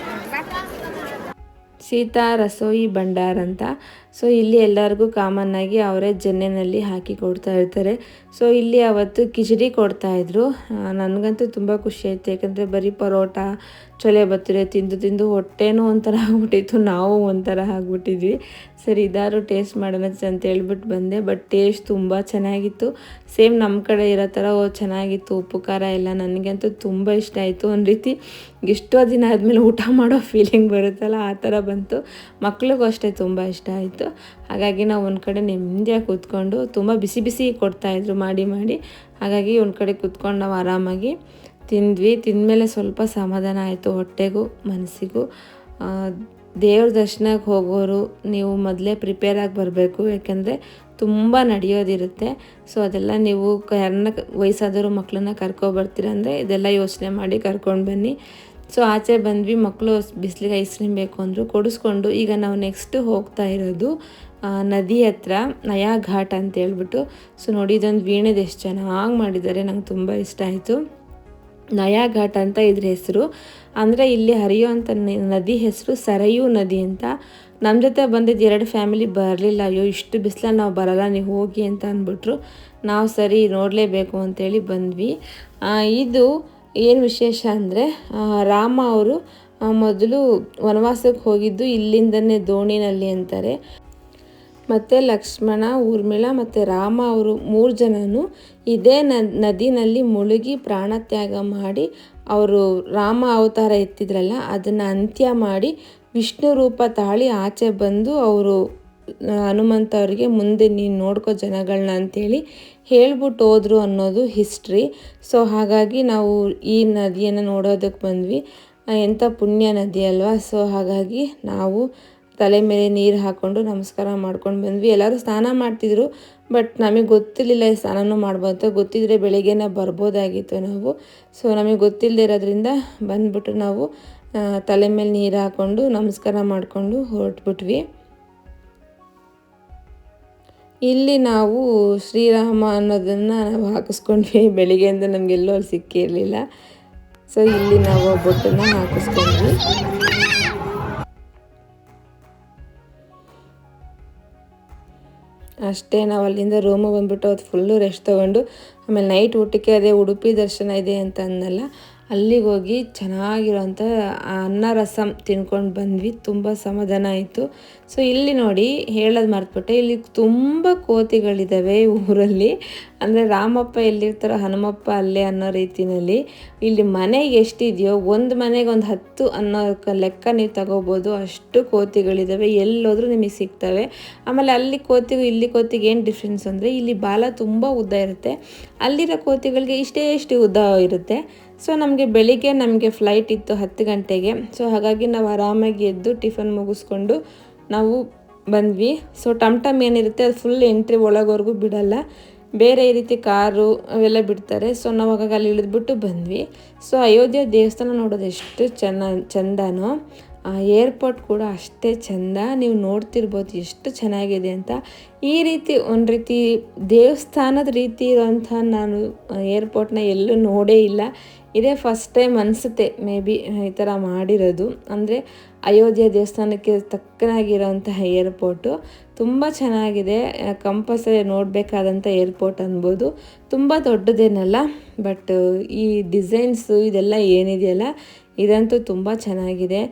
ಸೀತಾ ರಸೋಯಿ ಭಂಡಾರ ಅಂತ. ಸೊ ಇಲ್ಲಿ ಎಲ್ಲರಿಗೂ ಕಾಮನ್ನಾಗಿ ಅವರೇ ಜನ್ನೆನಲ್ಲಿ ಹಾಕಿ ಕೊಡ್ತಾ ಇರ್ತಾರೆ. ಸೊ ಇಲ್ಲಿ ಅವತ್ತು ಕಿಚಡಿ ಕೊಡ್ತಾಯಿದ್ರು. ನನಗಂತೂ ತುಂಬ ಖುಷಿ ಆಯಿತು, ಯಾಕಂದರೆ ಬರೀ ಪರೋಟ ಚೊಲೆ ಬತ್ತುರೆ ತಿಂದು ಹೊಟ್ಟೆನೂ ಒಂಥರ ಆಗ್ಬಿಟ್ಟಿತ್ತು, ನಾವು ಒಂಥರ ಆಗ್ಬಿಟ್ಟಿದ್ವಿ. ಸರಿ ಇದಾರು ಟೇಸ್ಟ್ ಮಾಡೋಣ ಅಂತ ಹೇಳ್ಬಿಟ್ಟು ಬಂದೆ. ಬಟ್ ಟೇಸ್ಟ್ ತುಂಬ ಚೆನ್ನಾಗಿತ್ತು, ಸೇಮ್ ನಮ್ಮ ಕಡೆ ಇರೋ ಥರ ಚೆನ್ನಾಗಿತ್ತು. ಉಪ್ಪು ಖಾರ ಎಲ್ಲ ನನಗಂತೂ ತುಂಬ ಇಷ್ಟ ಆಯಿತು. ಒಂದು ರೀತಿ ಎಷ್ಟೋ ದಿನ ಆದಮೇಲೆ ಊಟ ಮಾಡೋ ಫೀಲಿಂಗ್ ಬರುತ್ತಲ್ಲ, ಆ ಥರ ಬಂತು. ಮಕ್ಳಿಗೂ ಅಷ್ಟೇ ತುಂಬ ಇಷ್ಟ ಆಯಿತು. ಹಾಗಾಗಿ ನಾವು ಒಂದು ಕಡೆ ನೆಮ್ಮದಿಯಾಗಿ ಕೂತ್ಕೊಂಡು, ತುಂಬ ಬಿಸಿ ಬಿಸಿ ಕೊಡ್ತಾಯಿದ್ರು ಮಾಡಿ. ಹಾಗಾಗಿ ಒಂದು ಕಡೆ ಕೂತ್ಕೊಂಡು ನಾವು ಆರಾಮಾಗಿ ತಿಂದ್ವಿ. ತಿಂದಮೇಲೆ ಸ್ವಲ್ಪ ಸಮಾಧಾನ ಆಯಿತು ಹೊಟ್ಟೆಗೂ ಮನಸ್ಸಿಗೂ. ದೇವ್ರ ದರ್ಶನಕ್ಕೆ ಹೋಗೋರು ನೀವು ಮೊದಲೇ ಪ್ರಿಪೇರಾಗಿ ಬರಬೇಕು, ಯಾಕೆಂದರೆ ತುಂಬ ನಡೆಯೋದಿರುತ್ತೆ. ಸೊ ಅದೆಲ್ಲ ನೀವು ಯಾರನ್ನ ವಯಸ್ಸಾದವರು ಮಕ್ಕಳನ್ನ ಕರ್ಕೊಬರ್ತೀರ ಅಂದರೆ ಇದೆಲ್ಲ ಯೋಚನೆ ಮಾಡಿ ಕರ್ಕೊಂಡು ಬನ್ನಿ. ಸೊ ಆಚೆ ಬಂದ್ವಿ. ಮಕ್ಕಳು ಬಿಸಿಲಿಗೆ ಐಸ್ ಕ್ರೀಮ್ ಬೇಕು ಅಂದರು, ಕೊಡಿಸ್ಕೊಂಡು ಈಗ ನಾವು ನೆಕ್ಸ್ಟ್ ಹೋಗ್ತಾ ಇರೋದು ನದಿ ಹತ್ರ ನಯಾ ಘಾಟ್ ಅಂತ ಹೇಳ್ಬಿಟ್ಟು. ಸೊ ನೋಡಿ ಇದೊಂದು ವೀಣೆದು ಎಷ್ಟು ಚೆನ್ನಾಗಿ ಮಾಡಿದ್ದಾರೆ, ನಂಗೆ ತುಂಬ ಇಷ್ಟ ಆಯಿತು. ನಯಾ ಘಾಟ್ ಅಂತ ಇದ್ರ ಹೆಸರು. ಅಂದರೆ ಇಲ್ಲಿ ಹರಿಯುವಂಥ ನದಿ ಹೆಸರು ಸರಯೂ ನದಿ ಅಂತ. ನಮ್ಮ ಜೊತೆ ಬಂದಿದ್ದು 2 ಫ್ಯಾಮಿಲಿ ಬರಲಿಲ್ಲ. ಅಯ್ಯೋ ಇಷ್ಟು ಬಿಸಿಲಲ್ಲಿ ನಾವು ಬರಲ್ಲ, ನೀವು ಹೋಗಿ ಅಂತ ಅಂದ್ಬಿಟ್ರು. ನಾವು ಸರಿ ನೋಡಲೇಬೇಕು ಅಂತೇಳಿ ಬಂದ್ವಿ. ಇದು ಏನು ವಿಶೇಷ ಅಂದರೆ ರಾಮ ಅವರು ಮೊದಲು ವನವಾಸಕ್ಕೆ ಹೋಗಿದ್ದು ಇಲ್ಲಿಂದನೇ ದೋಣಿನಲ್ಲಿ ಅಂತಾರೆ. ಮತ್ತು ಲಕ್ಷ್ಮಣ, ಊರ್ಮಿಳ ಮತ್ತು ರಾಮ ಅವರು 3 ಜನನು ಇದೇ ನದಿನಲ್ಲಿ ಮುಳುಗಿ ಪ್ರಾಣತ್ಯಾಗ ಮಾಡಿ ಅವರು ರಾಮ ಅವತಾರ ಎತ್ತಿದ್ರಲ್ಲ ಅದನ್ನು ಅಂತ್ಯ ಮಾಡಿ ವಿಷ್ಣು ರೂಪ ತಾಳಿ ಆಚೆ ಬಂದು ಅವರು ಹನುಮಂತ ಅವರಿಗೆ ಮುಂದೆ ನೀನು ನೋಡ್ಕೋ ಜನಗಳನ್ನ ಅಂಥೇಳಿ ಹೇಳ್ಬಿಟ್ಟು ಹೋದ್ರು ಅನ್ನೋದು ಹಿಸ್ಟ್ರಿ. ಸೊ ಹಾಗಾಗಿ ನಾವು ಈ ನದಿಯನ್ನು ನೋಡೋದಕ್ಕೆ ಬಂದ್ವಿ. ಎಂಥ ಪುಣ್ಯ ನದಿ ಅಲ್ವಾ. ಸೊ ಹಾಗಾಗಿ ನಾವು ತಲೆ ಮೇಲೆ ನೀರು ಹಾಕ್ಕೊಂಡು ನಮಸ್ಕಾರ ಮಾಡ್ಕೊಂಡು ಬಂದ್ವಿ. ಎಲ್ಲರೂ ಸ್ನಾನ ಮಾಡ್ತಿದ್ರು, ಬಟ್ ನಮಗೆ ಗೊತ್ತಿರಲಿಲ್ಲ ಸ್ನಾನನೂ ಮಾಡ್ಬೋದು. ಗೊತ್ತಿದ್ದರೆ ಬೆಳಿಗ್ಗೆನೇ ಬರ್ಬೋದಾಗಿತ್ತು ನಾವು. ಸೊ ನಮಗೆ ಗೊತ್ತಿಲ್ಲದೆ ಇರೋದ್ರಿಂದ ಬಂದ್ಬಿಟ್ಟು ನಾವು ತಲೆ ಮೇಲೆ ನೀರು ಹಾಕ್ಕೊಂಡು ನಮಸ್ಕಾರ ಮಾಡಿಕೊಂಡು ಹೊರಟ್ಬಿಟ್ವಿ. ಇಲ್ಲಿ ನಾವು ಶ್ರೀರಾಮ ಅನ್ನೋದನ್ನು ನಾವು ಹಾಕಿಸ್ಕೊಂಡ್ವಿ. ಬೆಳಿಗ್ಗೆಯಿಂದ ನಮಗೆಲ್ಲೂ ಅಲ್ಲಿ ಸಿಕ್ಕಿರಲಿಲ್ಲ. ಸೊ ಇಲ್ಲಿ ನಾವು ಬೊಟ್ಟನ್ನು ಹಾಕಿಸ್ಕೊಂಡ್ವಿ. ಅಷ್ಟೇ ನಾವು ಅಲ್ಲಿಂದ ರೂಮಿಗೆ ಬಂದುಬಿಟ್ಟು ಅದು ಫುಲ್ಲು ರೆಸ್ಟ್ ತೊಗೊಂಡು ಆಮೇಲೆ ನೈಟ್ ಊಟಕ್ಕೆ ಅದೇ ಉಡುಪಿ ದರ್ಶನ ಇದೆ ಅಂತ ಅಂದಲ್ಲ, ಅಲ್ಲಿಗೆ ಹೋಗಿ ಚೆನ್ನಾಗಿರೋಂಥ ಅನ್ನ ರಸಮ್ ತಿನ್ಕೊಂಡು ಬಂದ್ವಿ. ತುಂಬ ಸಮಾಧಾನ ಆಯಿತು. ಸೊ ಇಲ್ಲಿ ನೋಡಿ ಹೇಳೋದು ಮರ್ತ್ಬಿಟ್ಟೆ, ಇಲ್ಲಿ ತುಂಬ ಕೋತಿಗಳಿದ್ದಾವೆ ಊರಲ್ಲಿ. ಅಂದರೆ ರಾಮಪ್ಪ ಎಲ್ಲಿರ್ತಾರೋ ಹನುಮಪ್ಪ ಅಲ್ಲೇ ಅನ್ನೋ ರೀತಿಯಲ್ಲಿ ಇಲ್ಲಿ ಮನೆಗೆ ಎಷ್ಟಿದೆಯೋ ಒಂದು ಮನೆಗೆ ಒಂದು 10 ಅನ್ನೋ ಲೆಕ್ಕ ನೀವು ತಗೋಬೋದು. ಅಷ್ಟು ಕೋತಿಗಳಿದ್ದಾವೆ, ಎಲ್ಲೋದ್ರೂ ನಿಮಗೆ ಸಿಗ್ತವೆ. ಆಮೇಲೆ ಅಲ್ಲಿ ಕೋತಿಗೂ ಇಲ್ಲಿ ಕೋತಿಗೆ ಏನು ಡಿಫ್ರೆನ್ಸ್ ಅಂದರೆ ಇಲ್ಲಿ ಬಾಲ ತುಂಬ ಉದ್ದ ಇರುತ್ತೆ, ಅಲ್ಲಿರೋ ಕೋತಿಗಳಿಗೆ ಇಷ್ಟೇ ಉದ್ದ ಇರುತ್ತೆ. ಸೊ ನಮಗೆ ಫ್ಲೈಟ್ ಇತ್ತು 10 ಗಂಟೆಗೆ. ಸೊ ಹಾಗಾಗಿ ನಾವು ಆರಾಮಾಗಿ ಎದ್ದು ಟಿಫನ್ ಮುಗಿಸ್ಕೊಂಡು ನಾವು ಬಂದ್ವಿ. ಸೊ ಟಮ್ ಏನಿರುತ್ತೆ ಅದು ಫುಲ್ ಎಂಟ್ರಿ ಒಳಗೋರ್ಗೂ ಬಿಡಲ್ಲ, ಬೇರೆ ಈ ರೀತಿ ಕಾರು ಅವೆಲ್ಲ ಬಿಡ್ತಾರೆ. ಸೊ ನಾವು ಹಾಗಾಗಿ ಅಲ್ಲಿ ಇಳಿದ್ಬಿಟ್ಟು ಬಂದ್ವಿ. ಸೊ ಅಯೋಧ್ಯೆ ದೇವಸ್ಥಾನ ನೋಡೋದು ಎಷ್ಟು ಚೆಂದನೋ, ಏರ್ಪೋರ್ಟ್ ಕೂಡ ಅಷ್ಟೇ ಚೆಂದ. ನೀವು ನೋಡ್ತಿರ್ಬೋದು ಎಷ್ಟು ಚೆನ್ನಾಗಿದೆ ಅಂತ. ಈ ರೀತಿ ಒಂದು ರೀತಿ ದೇವಸ್ಥಾನದ ರೀತಿ ಇರೋಂಥ ನಾನು ಏರ್ಪೋರ್ಟ್ನ ಎಲ್ಲೂ ನೋಡೇ ಇಲ್ಲ. ಇದೇ ಫಸ್ಟ್ ಟೈಮ್ ಅನಿಸುತ್ತೆ ಮೇ ಬಿ ಈ ಥರ ಮಾಡಿರೋದು. ಅಂದರೆ ಅಯೋಧ್ಯೆ ದೇವಸ್ಥಾನಕ್ಕೆ ತಕ್ಕನಾಗಿರೋಂತಹ ಏರ್ಪೋರ್ಟು ತುಂಬ ಚೆನ್ನಾಗಿದೆ. ಕಂಪಲ್ಸರಿ ನೋಡಬೇಕಾದಂಥ ಏರ್ಪೋರ್ಟ್ ಅನ್ಬೋದು. ತುಂಬ ದೊಡ್ಡದೇನಲ್ಲ, ಬಟ್ ಈ ಡಿಸೈನ್ಸು ಇದೆಲ್ಲ ಏನಿದೆಯಲ್ಲ ಇದಂತೂ ತುಂಬ ಚೆನ್ನಾಗಿದೆ.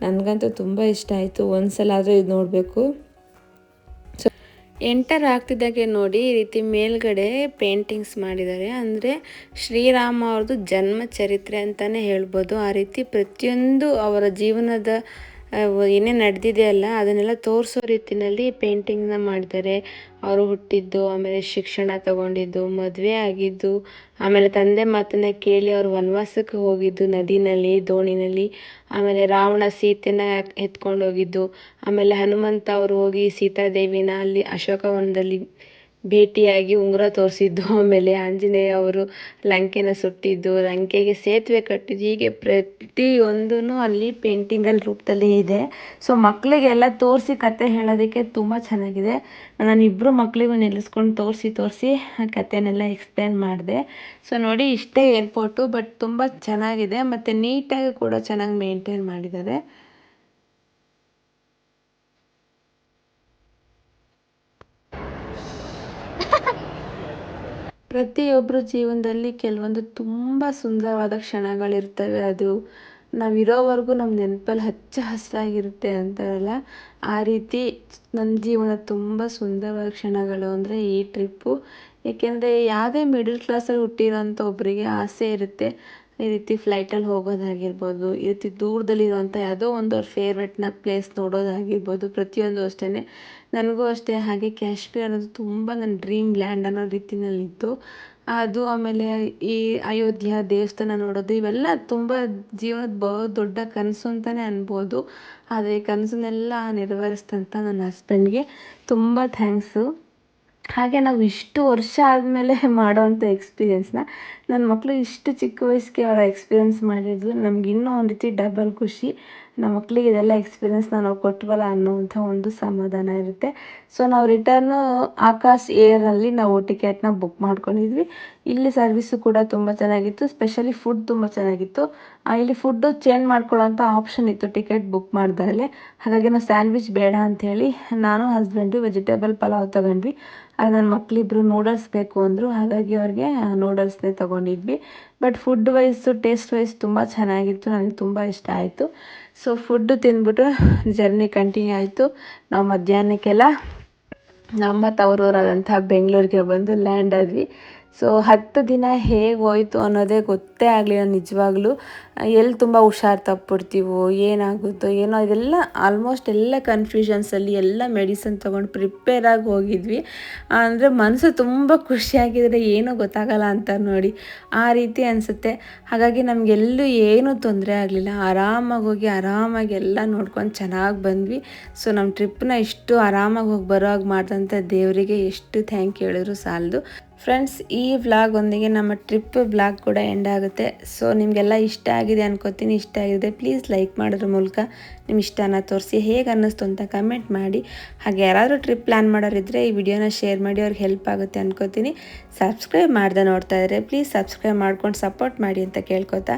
ನನಗಂತೂ ತುಂಬ ಇಷ್ಟ ಆಯಿತು. ಒಂದು ಸಲ ಆದರೂ ಇದು ನೋಡಬೇಕು. ಎಂಟರ್ ಆಗ್ತಿದ್ದಾಗೆ ನೋಡಿ ಈ ರೀತಿ ಮೇಲ್ಗಡೆ ಪೇಂಟಿಂಗ್ಸ್ ಮಾಡಿದ್ದಾರೆ. ಅಂದರೆ ಶ್ರೀರಾಮ ಅವ್ರದ್ದು ಜನ್ಮ ಚರಿತ್ರೆ ಅಂತಲೇ ಹೇಳ್ಬೋದು. ಆ ರೀತಿ ಪ್ರತಿಯೊಂದು ಅವರ ಜೀವನದ ಏನೇ ನಡೆದಿದೆ ಅಲ್ಲ ಅದನ್ನೆಲ್ಲ ತೋರಿಸೋ ರೀತಿಯಲ್ಲಿ ಪೇಂಟಿಂಗ್ನ ಮಾಡಿದ್ದಾರೆ. ಅವರು ಹುಟ್ಟಿದ್ದು, ಆಮೇಲೆ ಶಿಕ್ಷಣ ತಗೊಂಡಿದ್ದು, ಮದುವೆ ಆಗಿದ್ದು, ಆಮೇಲೆ ತಂದೆ ಮಾತನ್ನ ಕೇಳಿ ಅವರು ವನವಾಸಕ್ಕೆ ಹೋಗಿದ್ದು ನದಿನಲ್ಲಿ ದೋಣಿನಲ್ಲಿ, ಆಮೇಲೆ ರಾವಣ ಸೀತೆನ ಎತ್ಕೊಂಡು ಹೋಗಿದ್ದು, ಆಮೇಲೆ ಹನುಮಂತ ಅವರು ಹೋಗಿ ಸೀತಾದೇವಿನ ಅಲ್ಲಿ ಅಶೋಕವನದಲ್ಲಿ ಭೇಟಿಯಾಗಿ ಉಂಗುರ ತೋರಿಸಿದ್ದು, ಆಮೇಲೆ ಆಂಜನೇಯ ಅವರು ಲಂಕೆನ ಸುಟ್ಟಿದ್ದು, ಲಂಕೆಗೆ ಸೇತುವೆ ಕಟ್ಟಿದ್ದು, ಹೀಗೆ ಪ್ರತಿಯೊಂದೂ ಅಲ್ಲಿ ಪೇಂಟಿಂಗಲ್ಲಿ ರೂಪದಲ್ಲಿ ಇದೆ. ಸೊ ಮಕ್ಕಳಿಗೆಲ್ಲ ತೋರಿಸಿ ಕತೆ ಹೇಳೋದಕ್ಕೆ ತುಂಬ ಚೆನ್ನಾಗಿದೆ. ನಾನು ಇಬ್ಬರು ಮಕ್ಕಳಿಗೂ ನಿಲ್ಲಿಸ್ಕೊಂಡು ತೋರಿಸಿ ಕತೆನೆಲ್ಲ ಎಕ್ಸ್ಪ್ಲೇನ್ ಮಾಡಿದೆ. ಸೊ ನೋಡಿ ಇಷ್ಟೇ ಏರ್ಪೋರ್ಟು, ಬಟ್ ತುಂಬ ಚೆನ್ನಾಗಿದೆ ಮತ್ತು ನೀಟಾಗಿ ಕೂಡ ಚೆನ್ನಾಗಿ ಮೇಂಟೈನ್ ಮಾಡಿದ್ದಾರೆ. ಪ್ರತಿಯೊಬ್ಬರ ಜೀವನದಲ್ಲಿ ಕೆಲವೊಂದು ತುಂಬ ಸುಂದರವಾದ ಕ್ಷಣಗಳಿರ್ತವೆ. ಅದು ನಾವಿರೋವರೆಗೂ ನಮ್ಮ ನೆನಪಲ್ಲಿ ಹಚ್ಚ ಹಸಿರಾಗಿರುತ್ತೆ ಅಂತಾರಲ್ಲ, ಆ ರೀತಿ ನನ್ನ ಜೀವನ ತುಂಬ ಸುಂದರವಾದ ಕ್ಷಣಗಳು ಅಂದರೆ ಈ ಟ್ರಿಪ್ಪು. ಏಕೆಂದರೆ ಯಾವುದೇ ಮಿಡಲ್ ಕ್ಲಾಸಲ್ಲಿ ಹುಟ್ಟಿರೋಂಥ ಒಬ್ಬರಿಗೆ ಆಸೆ ಇರುತ್ತೆ ಈ ರೀತಿ ಫ್ಲೈಟಲ್ಲಿ ಹೋಗೋದಾಗಿರ್ಬೋದು, ಈ ರೀತಿ ದೂರದಲ್ಲಿರುವಂಥ ಯಾವುದೋ ಒಂದು ಅವ್ರ ಫೇವ್ರೆಟ್ನ ಪ್ಲೇಸ್ ನೋಡೋದಾಗಿರ್ಬೋದು. ಪ್ರತಿಯೊಂದು ಅಷ್ಟೇ, ನನಗೂ ಅಷ್ಟೇ. ಹಾಗೆ ಕಾಶ್ಮೀರ ಅನ್ನೋದು ತುಂಬ ನನ್ನ ಡ್ರೀಮ್ ಲ್ಯಾಂಡ್ ಅನ್ನೋ ರೀತಿಯಲ್ಲಿತ್ತು ಅದು. ಆಮೇಲೆ ಈ ಅಯೋಧ್ಯ ದೇವಸ್ಥಾನ ನೋಡೋದು ಇವೆಲ್ಲ ತುಂಬ ಜೀವನದ ದೊಡ್ಡ ಕನಸು ಅಂತಲೇ ಅನ್ಬೋದು. ಆದರೆ ಈ ಕನಸನ್ನೆಲ್ಲ ನೆರವೇರಿಸಿದಂಥ ನನ್ನ ಹಸ್ಬೆಂಡ್ಗೆ ತುಂಬ ಥ್ಯಾಂಕ್ಸು. ಹಾಗೆ ನಾವು ಇಷ್ಟು ವರ್ಷ ಆದಮೇಲೆ ಮಾಡೋವಂಥ ಎಕ್ಸ್ಪೀರಿಯೆನ್ಸ್ನ ನನ್ನ ಮಕ್ಕಳು ಇಷ್ಟು ಚಿಕ್ಕ ವಯಸ್ಸಿಗೆ ಅವರ ಎಕ್ಸ್ಪೀರಿಯೆನ್ಸ್ ಮಾಡಿದ್ರು. ನಮ್ಗೆ ಇನ್ನೂ ಒಂದು ರೀತಿ ಡಬಲ್ ಖುಷಿ. ನಮ್ಮ ಮಕ್ಕಳಿಗೆ ಇದೆಲ್ಲ ಎಕ್ಸ್ಪೀರಿಯೆನ್ಸ್ನ ನಾವು ಕೊಟ್ವಲ್ಲ ಅನ್ನೋವಂಥ ಒಂದು ಸಮಾಧಾನ ಇರುತ್ತೆ. ಸೊ ನಾವು ರಿಟರ್ನು ಆಕಾಶ್ ಏರಲ್ಲಿ ನಾವು ಟಿಕೆಟ್ನ ಬುಕ್ ಮಾಡ್ಕೊಂಡಿದ್ವಿ. ಇಲ್ಲಿ ಸರ್ವಿಸು ಕೂಡ ತುಂಬ ಚೆನ್ನಾಗಿತ್ತು, ಸ್ಪೆಷಲಿ ಫುಡ್ ತುಂಬ ಚೆನ್ನಾಗಿತ್ತು. ಇಲ್ಲಿ ಫುಡ್ಡು ಚೇಂಜ್ ಮಾಡ್ಕೊಳ್ಳೋಂಥ ಆಪ್ಷನ್ ಇತ್ತು ಟಿಕೆಟ್ ಬುಕ್ ಮಾಡಿದಾಗಲೇ. ಹಾಗಾಗಿ ನಾವು ಸ್ಯಾಂಡ್ವಿಚ್ ಬೇಡ ಅಂಥೇಳಿ ನಾನು ಹಸ್ಬೆಂಡು ವೆಜಿಟೇಬಲ್ ಪಲಾವ್ ತೊಗೊಂಡ್ವಿ. ನನ್ನ ಮಕ್ಕಳಿಬ್ರು ನೂಡಲ್ಸ್ ಬೇಕು ಅಂದರು, ಹಾಗಾಗಿ ಅವ್ರಿಗೆ ನೂಡಲ್ಸ್ನೇ ತೊಗೊಂಡಿದ್ವಿ. But food wise taste wise ತುಂಬ ಚೆನ್ನಾಗಿತ್ತು, ನನಗೆ ತುಂಬ ಇಷ್ಟ ಆಯಿತು. ಸೊ ಫುಡ್ಡು ತಿಂದ್ಬಿಟ್ಟು ಜರ್ನಿ ಕಂಟಿನ್ಯೂ ಆಯಿತು. ನಾವು ಮಧ್ಯಾಹ್ನಕ್ಕೆಲ್ಲ ನಮ್ಮ ತವರೂರಾದಂಥ ಬೆಂಗಳೂರಿಗೆ ಬಂದು ಲ್ಯಾಂಡ್ ಆದ್ವಿ. ಸೊ 10 ದಿನ ಹೇಗೆ ಹೋಯಿತು ಅನ್ನೋದೇ ಗೊತ್ತೇ ಆಗಲಿಲ್ಲ ನಿಜವಾಗ್ಲೂ. ಎಲ್ಲಿ ತುಂಬ ಹುಷಾರು ತಪ್ಪಿಬಿಡ್ತೀವೋ, ಏನಾಗುತ್ತೋ ಏನೋ, ಇದೆಲ್ಲ ಆಲ್ಮೋಸ್ಟ್ ಎಲ್ಲ ಕನ್ಫ್ಯೂಷನ್ಸಲ್ಲಿ ಎಲ್ಲ ಮೆಡಿಸನ್ ತೊಗೊಂಡು ಪ್ರಿಪೇರಾಗಿ ಹೋಗಿದ್ವಿ. ಅಂದರೆ ಮನಸ್ಸು ತುಂಬ ಖುಷಿಯಾಗಿದ್ದರೆ ಏನೂ ಗೊತ್ತಾಗಲ್ಲ ಅಂತ ನೋಡಿ, ಆ ರೀತಿ ಅನಿಸುತ್ತೆ. ಹಾಗಾಗಿ ನಮಗೆಲ್ಲೂ ಏನೂ ತೊಂದರೆ ಆಗಲಿಲ್ಲ. ಆರಾಮಾಗಿ ಹೋಗಿ ಆರಾಮಾಗಿ ಎಲ್ಲ ನೋಡ್ಕೊಂಡು ಚೆನ್ನಾಗಿ ಬಂದ್ವಿ. ಸೊ ನಮ್ಮ ಟ್ರಿಪ್ನ ಇಷ್ಟು ಆರಾಮಾಗಿ ಹೋಗಿ ಬರೋ ಹಾಗೆ ಮಾಡಿದಂಥ ದೇವರಿಗೆ ಎಷ್ಟು ಥ್ಯಾಂಕ್ ಹೇಳಿದ್ರು ಸಾಲದು. ಫ್ರೆಂಡ್ಸ್, ಈ ವ್ಲಾಗ್ ಒಂದಿಗೆ ನಮ್ಮ ಟ್ರಿಪ್ ವ್ಲಾಗ್ ಕೂಡ ಎಂಡ್ ಆಗುತ್ತೆ. ಸೊ ನಿಮಗೆಲ್ಲ ಇಷ್ಟ ಆಗಿದೆ ಅನ್ಕೋತೀನಿ. ಇಷ್ಟ ಆಗಿದೆ ಪ್ಲೀಸ್ ಲೈಕ್ ಮಾಡೋದ್ರ ಮೂಲಕ ನಿಮ್ಮ ಇಷ್ಟನ ತೋರಿಸಿ. ಹೇಗೆ ಅನ್ನಿಸ್ತು ಅಂತ ಕಮೆಂಟ್ ಮಾಡಿ. ಹಾಗೆ ಯಾರಾದರೂ ಟ್ರಿಪ್ ಪ್ಲ್ಯಾನ್ ಮಾಡೋರಿದ್ದರೆ ಈ ವಿಡಿಯೋನ ಶೇರ್ ಮಾಡಿ, ಅವ್ರಿಗೆ ಹೆಲ್ಪ್ ಆಗುತ್ತೆ ಅನ್ಕೋತೀನಿ. ಸಬ್ಸ್ಕ್ರೈಬ್ ಮಾಡ್ದೆ ನೋಡ್ತಾ ಇದ್ದರೆ ಪ್ಲೀಸ್ ಸಬ್ಸ್ಕ್ರೈಬ್ ಮಾಡ್ಕೊಂಡು ಸಪೋರ್ಟ್ ಮಾಡಿ ಅಂತ ಕೇಳ್ಕೊತಾ,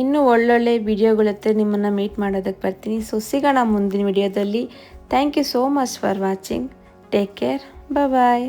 ಇನ್ನೂ ಒಳ್ಳೊಳ್ಳೆ ವಿಡಿಯೋಗಳತ್ತೆ ನಿಮ್ಮನ್ನು ಮೀಟ್ ಮಾಡೋದಕ್ಕೆ ಬರ್ತೀನಿ. ಸೊ ಸಿಗೋಣ ಮುಂದಿನ ವಿಡಿಯೋದಲ್ಲಿ. Thank you so much for watching. Take care, bye.